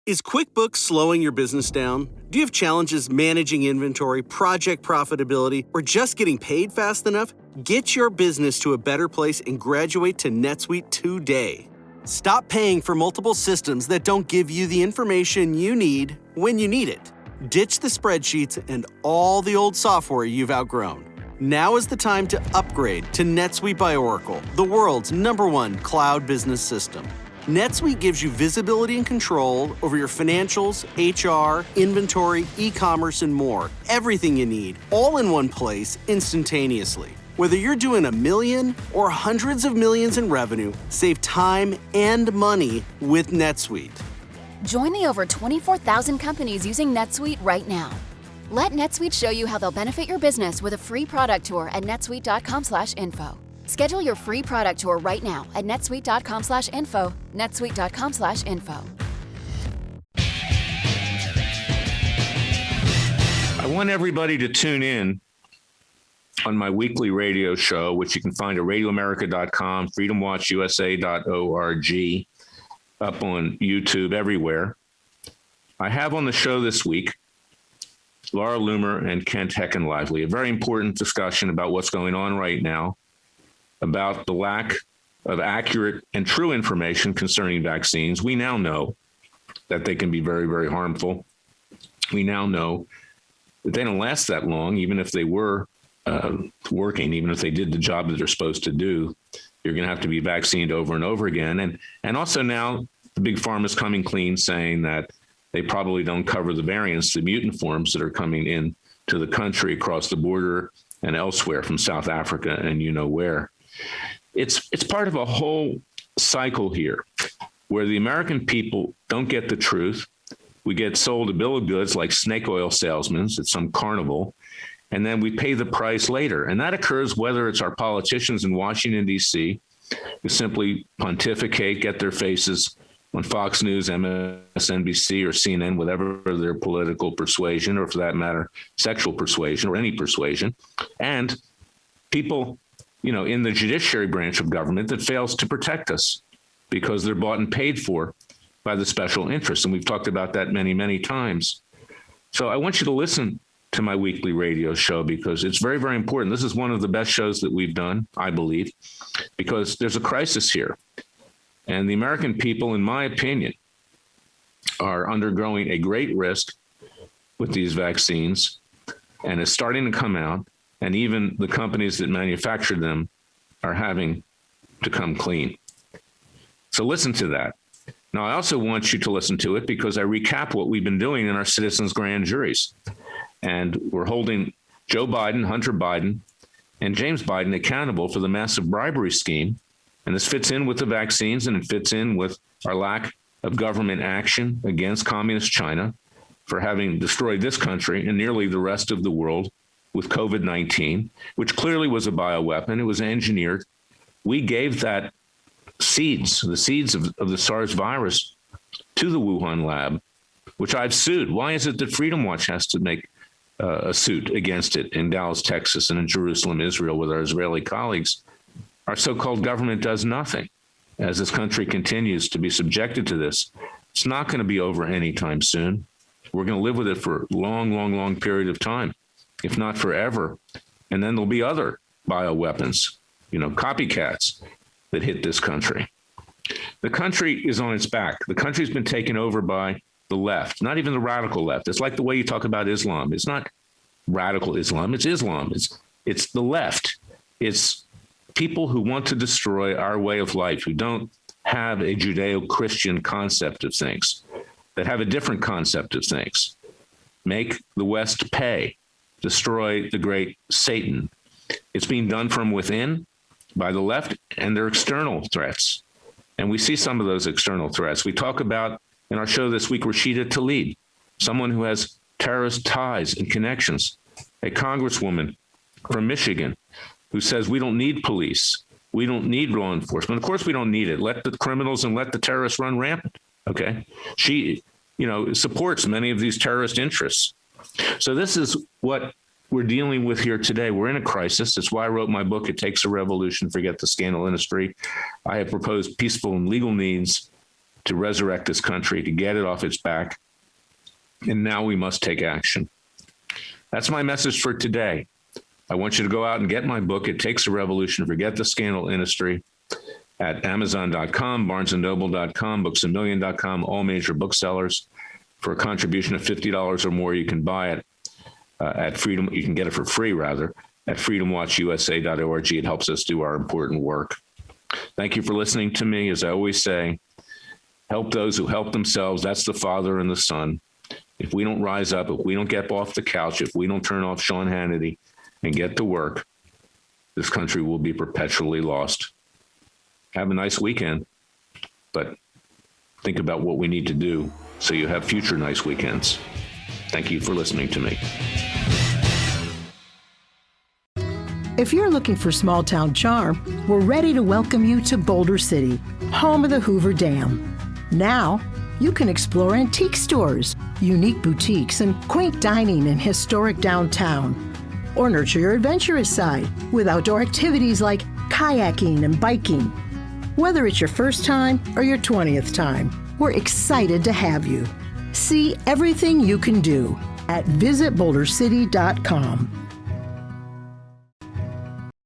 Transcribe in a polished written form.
Is QuickBooks slowing your business down? Do you have challenges managing inventory, project profitability, or just getting paid fast enough? Get your business to a better place and graduate to NetSuite today. Stop paying for multiple systems that don't give you the information you need when you need it. Ditch the spreadsheets and all the old software you've outgrown. Now is the time to upgrade to NetSuite by Oracle, the world's #1 cloud business system. NetSuite gives you visibility and control over your financials, HR, inventory, e-commerce, and more. Everything you need, all in one place, instantaneously. Whether you're doing $1 million or hundreds of millions in revenue, save time and money with NetSuite. Join the over 24,000 companies using NetSuite right now. Let NetSuite show you how they'll benefit your business with a free product tour at netsuite.com/info. Schedule your free product tour right now at netsuite.com/info, netsuite.com/info. I want everybody to tune in on my weekly radio show, which you can find at radioamerica.com, freedomwatchusa.org, up on YouTube, everywhere. I have on the show this week Laura Loomer and Kent Heckenlively, a very important discussion about what's going on right now, about the lack of accurate and true information concerning vaccines. We now know that they can be very, very harmful. We now know that they don't last that long, even if they were working, even if they did the job that they're supposed to do. You're going to have to be vaccinated over and over again. And also now the big pharma is coming clean, saying that they probably don't cover the variants, the mutant forms that are coming in to the country across the border and elsewhere from South Africa and you know where. It's part of a whole cycle here where the American people don't get the truth. We get sold a bill of goods like snake oil salesmen at some carnival, and then we pay the price later. And that occurs whether it's our politicians in Washington, D.C., who simply pontificate, get their faces on Fox News, MSNBC, or CNN, whatever their political persuasion, or for that matter, sexual persuasion, or any persuasion, and people in the judiciary branch of government that fails to protect us because they're bought and paid for by the special interests. And we've talked about that many, many times. So I want you to listen to my weekly radio show because it's very, very important. This is one of the best shows that we've done, I believe, because there's a crisis here. And the American people, in my opinion, are undergoing a great risk with these vaccines, and it's starting to come out. And even the companies that manufacture them are having to come clean. So listen to that. Now, I also want you to listen to it because I recap what we've been doing in our citizens' grand juries. And we're holding Joe Biden, Hunter Biden, and James Biden accountable for the massive bribery scheme. And this fits in with the vaccines, and it fits in with our lack of government action against communist China for having destroyed this country and nearly the rest of the world with COVID-19, which clearly was a bioweapon. It was engineered. We gave that the seeds of the SARS virus to the Wuhan lab, which I've sued. Why is it that Freedom Watch has to make a suit against it in Dallas, Texas, and in Jerusalem, Israel, with our Israeli colleagues? Our so-called government does nothing as this country continues to be subjected to this. It's not going to be over anytime soon. We're going to live with it for a long, long, long period of time, if not forever. And then there'll be other bioweapons, copycats that hit this country. The country is on its back. The country's been taken over by the left, not even the radical left. It's like the way you talk about Islam. It's not radical Islam. It's Islam. It's the left. It's people who want to destroy our way of life, who don't have a Judeo-Christian concept of things, that have a different concept of things. Make the West pay. Destroy the great Satan. It's being done from within by the left and their external threats. And we see some of those external threats. We talk about in our show this week, Rashida Tlaib, someone who has terrorist ties and connections, a congresswoman from Michigan who says we don't need police. We don't need law enforcement. Of course, we don't need it. Let the criminals and let the terrorists run rampant. Okay. She, supports many of these terrorist interests. So this is what we're dealing with here today. We're in a crisis. That's why I wrote my book, It Takes a Revolution, Forget the Scandal Industry. I have proposed peaceful and legal means to resurrect this country, to get it off its back. And now we must take action. That's my message for today. I want you to go out and get my book, It Takes a Revolution, Forget the Scandal Industry, at Amazon.com, BarnesandNoble.com, BooksAMillion.com, all major booksellers. For a contribution of $50 or more, you can buy it at Freedom. You can get it for free, rather, at freedomwatchusa.org. It helps us do our important work. Thank you for listening to me. As I always say, help those who help themselves. That's the Father and the Son. If we don't rise up, if we don't get off the couch, if we don't turn off Sean Hannity and get to work, this country will be perpetually lost. Have a nice weekend, but think about what we need to do so you have future nice weekends. Thank you for listening to me. If you're looking for small town charm, we're ready to welcome you to Boulder City, home of the Hoover Dam. Now, you can explore antique stores, unique boutiques, and quaint dining in historic downtown. Or nurture your adventurous side with outdoor activities like kayaking and biking. Whether it's your first time or your 20th time, we're excited to have you. See everything you can do at visitbouldercity.com.